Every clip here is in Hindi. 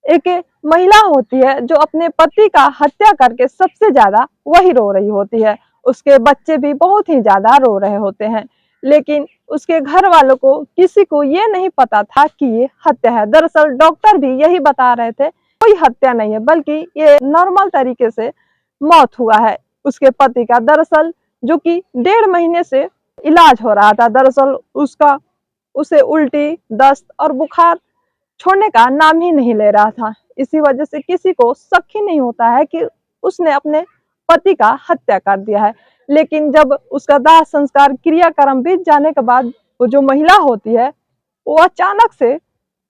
एक महिला होती है जो अपने पति का हत्या करके सबसे ज्यादा वही रो रही होती है। उसके बच्चे भी बहुत ही ज्यादा रो रहे होते हैं, लेकिन उसके घर वालों को किसी को ये नहीं पता था कि ये हत्या है। दरअसल डॉक्टर भी यही बता रहे थे कोई हत्या नहीं है, बल्कि ये नॉर्मल तरीके से मौत हुआ है उसके पति का। दरअसल जो कि 1.5 महीने से इलाज हो रहा था। दरअसल उसका उसे उल्टी, दस्त और बुखार छोड़ने का नाम ही नहीं ले रहा था। इसी वजह से किसी को शक ही नहीं होता है कि उसने अपने पति का हत्या कर दिया है। लेकिन जब उसका दाह संस्कार क्रियाक्रम बीत जाने के बाद वो जो महिला होती है वो अचानक से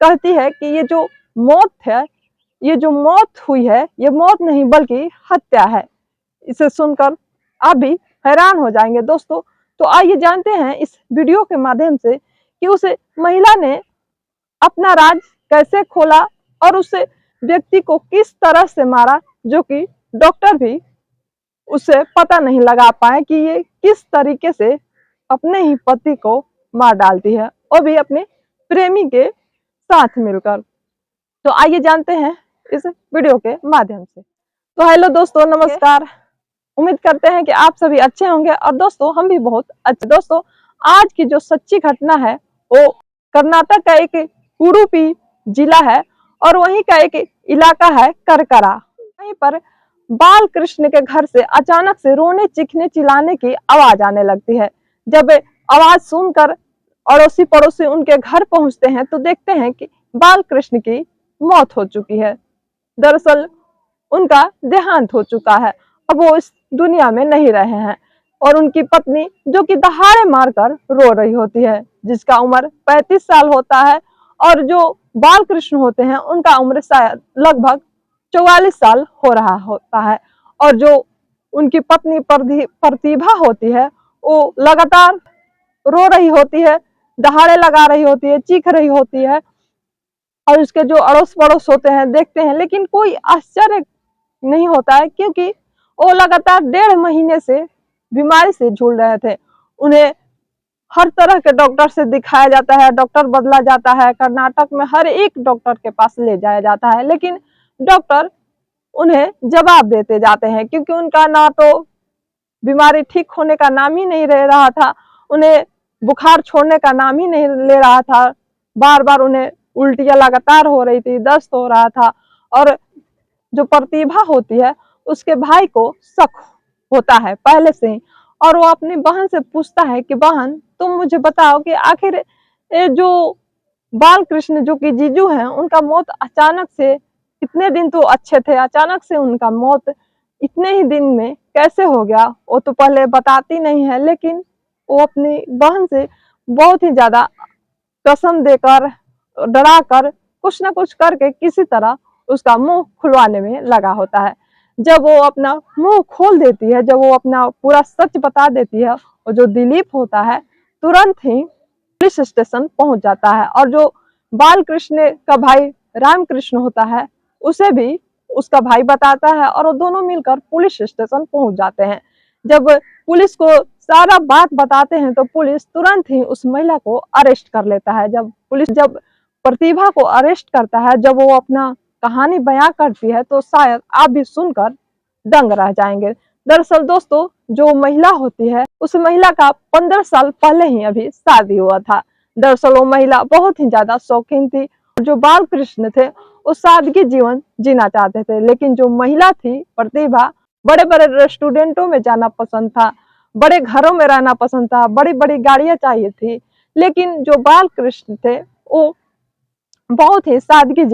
कहती है कि ये जो मौत है, ये जो मौत हुई है, ये मौत नहीं बल्कि हत्या है। इसे सुनकर आप भी हैरान हो जाएंगे दोस्तों। तो आइए जानते हैं इस वीडियो के माध्यम से कि उस महिला ने अपना राज कैसे खोला और उस व्यक्ति को किस तरह से मारा, जो कि डॉक्टर भी उसे पता नहीं लगा पाए कि ये किस तरीके से अपने ही पति को मार डालती है, और भी अपने प्रेमी के साथ मिलकर। तो आइए जानते हैं इस वीडियो के माध्यम से। तो हेलो दोस्तों, नमस्कार। उम्मीद करते हैं कि आप सभी अच्छे होंगे, और दोस्तों हम भी बहुत अच्छे। दोस्तों आज की जो सच्ची घटना है वो कर्नाटक का एक उडुपी जिला है, और वहीं का एक इलाका है करकरा। वहीं पर बाल कृष्ण के घर से अचानक से रोने, चीखने, चिल्लाने की आवाज आने लगती है। जब आवाज सुनकर अड़ोसी पड़ोसी उनके घर पहुंचते हैं तो देखते हैं कि बाल कृष्ण की मौत हो चुकी है। दरअसल उनका देहांत हो चुका है, अब वो इस दुनिया में नहीं रहे हैं। और उनकी पत्नी जो कि दहाड़े मारकर रो रही होती है, जिसका उम्र 35 साल होता है, और जो बाल कृष्ण होते हैं उनका उम्र शायद लगभग 44 साल हो रहा होता है। और जो उनकी पत्नी प्रतिभा होती है वो लगातार रो रही होती है, दहाड़े लगा रही होती है, चीख रही होती है। और उसके जो अड़ोस पड़ोस होते हैं देखते हैं, लेकिन कोई आश्चर्य नहीं होता है, क्योंकि वो लगातार 1.5 महीने से बीमारी से झूल रहे थे। उन्हें हर तरह के डॉक्टर से दिखाया जाता है, डॉक्टर बदला जाता है, कर्नाटक में हर एक डॉक्टर के पास ले जाया जाता है, लेकिन डॉक्टर उन्हें जवाब देते जाते हैं, क्योंकि उनका ना तो बीमारी ठीक होने का नाम ही नहीं ले रहा था, उन्हें बुखार छोड़ने का नाम ही नहीं ले रहा था। बार बार उन्हें उल्टियां लगातार हो रही थी, दस्त हो रहा था। और जो प्रतिभा होती है उसके भाई को शक होता है पहले से ही, और वो अपनी बहन से पूछता है कि बहन तुम मुझे बताओ कि आखिर ये जो बाल कृष्ण जो कि जीजू हैं उनका मौत अचानक से, इतने दिन तो अच्छे थे, अचानक से उनका मौत इतने ही दिन में कैसे हो गया। वो तो पहले बताती नहीं है, लेकिन वो अपनी बहन से बहुत ही ज्यादा कसम देकर, डरा कर, कुछ ना कुछ करके किसी तरह उसका मुंह खुलवाने में लगा होता है। जब वो अपना मुंह खोल देती है, जब वो अपना पूरा सच बता देती है, और जो दिलीप होता है तुरंत ही पुलिस स्टेशन पहुंच जाता है। और जो बाल कृष्ण का भाई रामकृष्ण होता है उसे भी उसका भाई बताता है, और वो दोनों मिलकर पुलिस स्टेशन पहुंच जाते हैं। जब पुलिस को सारा बात बताते हैं तो पुलिस तुरंत ही उस महिला को अरेस्ट कर लेता है। जब प्रतिभा को अरेस्ट करता है, जब वो अपना कहानी बयां करती है, तो शायद आप भी सुनकर दंग रह जाएंगे। दरअसल दोस्तों जो महिला होती है उस महिला का 15 साल पहले ही अभी शादी हुआ था। दरअसल वो महिला बहुत ही ज्यादा शौकीन थी। जो बाल कृष्ण थे वो सादगी जीवन जीना चाहते थे, लेकिन जो महिला थी प्रतिभा, बड़े बड़े रेस्टोरेंटों में जाना पसंद था, बड़े घरों में रहना पसंद था, बड़ी बड़ी गाड़ियां चाहिए थी। लेकिन जो बाल कृष्ण थे वो बहुत ही सादगी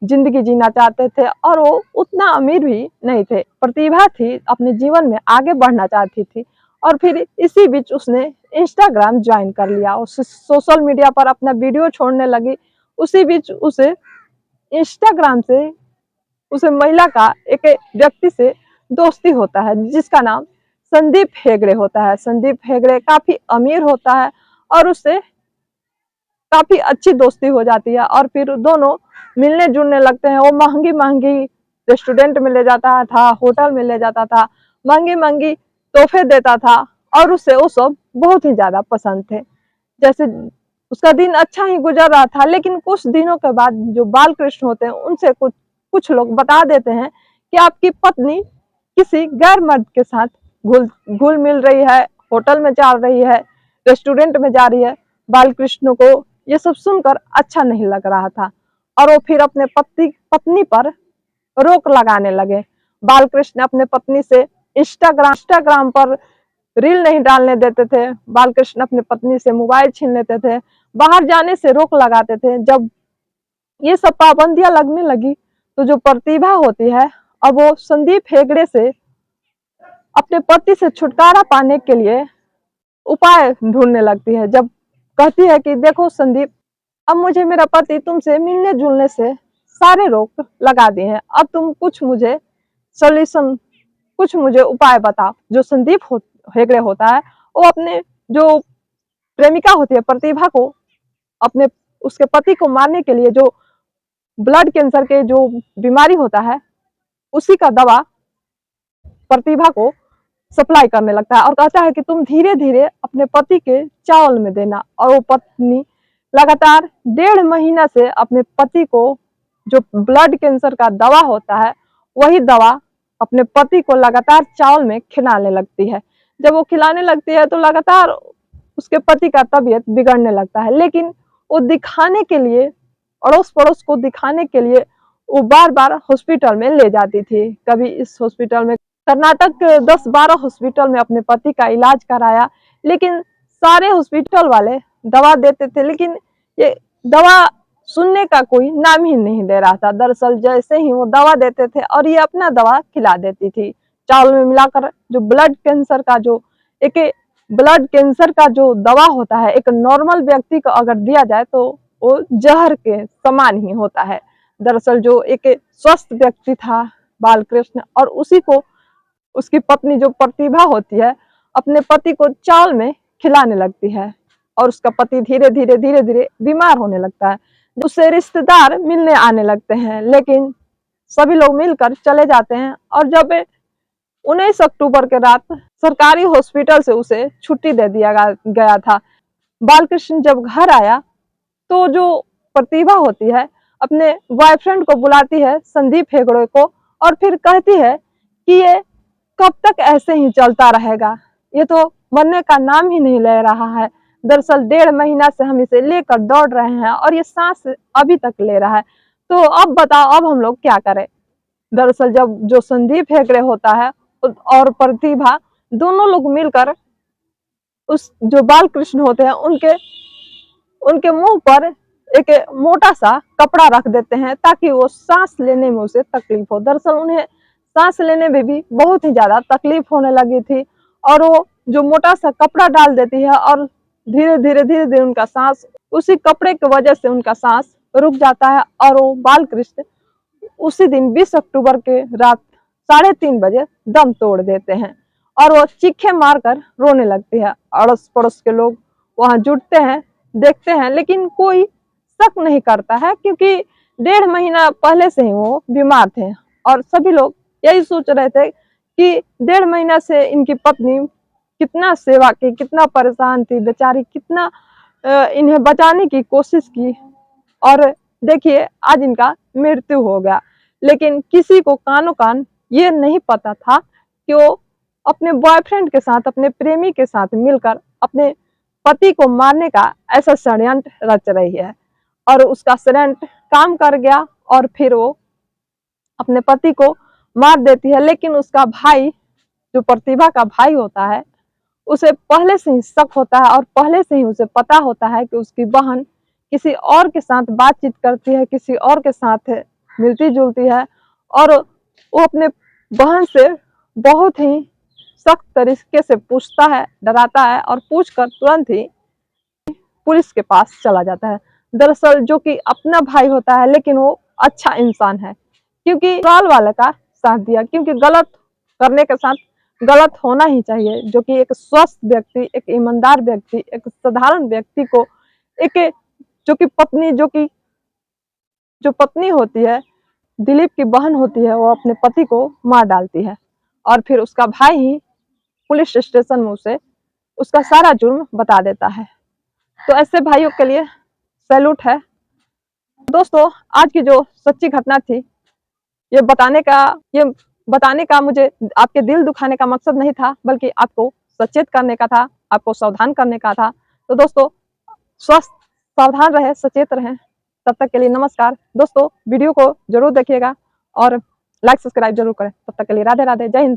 जिंदगी जीना चाहते थे, और वो उतना अमीर भी नहीं थे। प्रतिभा थी, अपने जीवन में आगे बढ़ना चाहती थी, और फिर इसी बीच उसने इंस्टाग्राम ज्वाइन कर लिया, उस सोशल मीडिया पर अपना वीडियो छोड़ने लगी। उसी बीच उसे इंस्टाग्राम से उस महिला का एक व्यक्ति से दोस्ती होता है, जिसका नाम संदीप हेगड़े होता है। संदीप हेगड़े काफी अमीर होता है, और उससे काफी अच्छी दोस्ती हो जाती है, और फिर दोनों मिलने जुलने लगते हैं। वो महंगी महंगी रेस्टोरेंट में ले जाता था, होटल में ले जाता था, महंगी महंगी तोहफे देता था, और उससे वो सब बहुत ही ज्यादा पसंद थे। जैसे उसका दिन अच्छा ही गुजर रहा था, लेकिन कुछ दिनों के बाद जो बालकृष्ण होते हैं उनसे कुछ कुछ लोग बता देते हैं कि आपकी पत्नी किसी गैर मर्द के साथ घुल घुल मिल रही है, होटल में जा रही है, रेस्टोरेंट में जा रही है। बालकृष्ण को ये सब सुनकर अच्छा नहीं लग रहा था और वो फिर अपने पत्नी पर रोक लगाने लगे। बालकृष्ण अपने पत्नी से इंस्टाग्राम पर रील नहीं डालने देते थे। बालकृष्ण अपनी पत्नी से मोबाइल छीन लेते थे, बाहर जाने से रोक लगाते थे। जब ये सब पाबंदियां लगने लगी तो जो प्रतिभा होती है, अब वो संदीप हेगड़े से अपने पति से छुटकारा पाने के लिए उपाय ढूंढने लगती है। जब कहती है कि देखो संदीप, अब मुझे मेरा पति तुमसे मिलने जुलने से सारे रोक लगा दिए हैं, अब तुम कुछ मुझे सोल्यूशन, कुछ मुझे उपाय बताओ। जो हेगड़े होता है, वो अपने जो प्रेमिका होती है प्रतिभा को, अपने उसके पति को मारने के लिए जो ब्लड कैंसर के जो बीमारी होता है, उसी का दवा प्रतिभा को सप्लाई करने लगता है और कहता है कि तुम धीरे धीरे अपने पति के चावल में देना। और वो पत्नी लगातार 1.5 महीना से अपने पति को जो ब्लड कैंसर का दवा होता है, वही दवा अपने पति को लगातार चावल में खिलाने लगती है। जब वो खिलाने लगती है तो लगातार उसके पति का तबीयत बिगड़ने लगता है, लेकिन वो दिखाने के लिए, अड़ोस पड़ोस को दिखाने के लिए वो बार बार हॉस्पिटल में ले जाती थी। कभी इस हॉस्पिटल में, कर्नाटक के 10-12 हॉस्पिटल में अपने पति का इलाज कराया, लेकिन सारे हॉस्पिटल वाले दवा देते थे, लेकिन ये दवा सुनने का कोई नाम ही नहीं दे रहा था। दरअसल जैसे ही वो दवा देते थे और ये अपना दवा खिला देती थी चावल में मिलाकर। जो ब्लड कैंसर का जो दवा होता है, एक नॉर्मल व्यक्ति को अगर दिया जाए तो वो जहर के समान ही होता है। दरअसल जो एक स्वस्थ व्यक्ति था बालकृष्ण, और उसी को उसकी पत्नी जो प्रतिभा होती है अपने पति को चावल में खिलाने लगती है और उसका पति धीरे धीरे बीमार होने लगता है। उससे रिश्तेदार मिलने आने लगते हैं, लेकिन सभी लोग मिलकर चले जाते हैं। और जब 19 अक्टूबर के रात सरकारी हॉस्पिटल से उसे छुट्टी दे दिया गया था। बालकृष्ण जब घर आया तो जो प्रतिभा होती है अपने बॉयफ्रेंड को बुलाती है, संदीप हेगड़े को, और फिर कहती है कि ये कब तक ऐसे ही चलता रहेगा, ये तो मरने का नाम ही नहीं ले रहा है। दरअसल 1.5 महीना से हम इसे लेकर दौड़ रहे हैं और ये सांस अभी तक ले रहा है, तो अब बताओ अब हम लोग क्या करें। दरअसल जब जो संदीप हेगड़े होता है और प्रतिभा दोनों लोग मिलकर उस जो बालकृष्ण होते हैं उनके उनके मुंह पर एक मोटा सा कपड़ा रख देते हैं ताकि वो सांस लेने में उसे तकलीफ हो। दरअसल उन्हें सांस लेने में भी बहुत ही ज्यादा तकलीफ होने लगी थी और वो जो मोटा सा कपड़ा डाल देती है और धीरे धीरे उनका सांस, उसी कपड़े की वजह से उनका सांस रुक जाता है और वो बालकृष्ण उसी दिन 20 अक्टूबर के रात 3:30 बजे दम तोड़ देते हैं और वो चीखे मारकर रोने लगती है। अड़ोस पड़ोस के लोग वहां जुटते हैं, देखते हैं, लेकिन कोई शक नहीं करता है क्योंकि 1.5 महीना पहले से ही वो बीमार थे और सभी लोग यही सोच रहे थे कि 1.5 महीना से इनकी पत्नी कितना सेवा की, कितना परेशान थी बेचारी, कितना इन्हें बचाने की कोशिश की और देखिए आज इनका मृत्यु हो गया। लेकिन किसी को कानो कान ये नहीं पता था कि वो अपने बॉयफ्रेंड के साथ, अपने प्रेमी के साथ मिलकर अपने पति को मारने का ऐसा षड्यंत्र रच रही है और उसका षड्यंत्र काम कर गया और फिर वो अपने पति को मार देती है। लेकिन उसका भाई, जो प्रतिभा का भाई होता है, उसे पहले से ही शक होता है और पहले से ही उसे पता होता है कि उसकी बहन किसी और के साथ बातचीत करती है, किसी और के साथ मिलती जुलती है और वो अपने बहन से बहुत ही सख्त तरीके से पूछता है, डराता है और पूछकर तुरंत ही पुलिस के पास चला जाता है। दरअसल जो कि अपना भाई होता है लेकिन वो अच्छा इंसान है क्योंकि ससुराल वाले का साथ दिया, क्योंकि गलत करने के साथ गलत होना ही चाहिए। जो कि एक स्वस्थ व्यक्ति, एक ईमानदार व्यक्ति, एक साधारण व्यक्ति को एक जो पत्नी होती है, दिलीप की बहन होती है, वो अपने पति को मार डालती है और फिर उसका भाई ही पुलिस स्टेशन में उसे उसका सारा जुर्म बता देता है। तो ऐसे भाइयों के लिए सैल्यूट है। दोस्तों, आज की जो सच्ची घटना थी, ये बताने का मुझे आपके दिल दुखाने का मकसद नहीं था, बल्कि आपको सचेत करने का था, आपको सावधान करने का था। तो दोस्तों, स्वस्थ सावधान रहे, सचेत रहें। तब तक के लिए नमस्कार। दोस्तों, वीडियो को जरूर देखिएगा और लाइक सब्सक्राइब जरूर करें। तब तक के लिए राधे राधे, जय हिंद दोस्तों।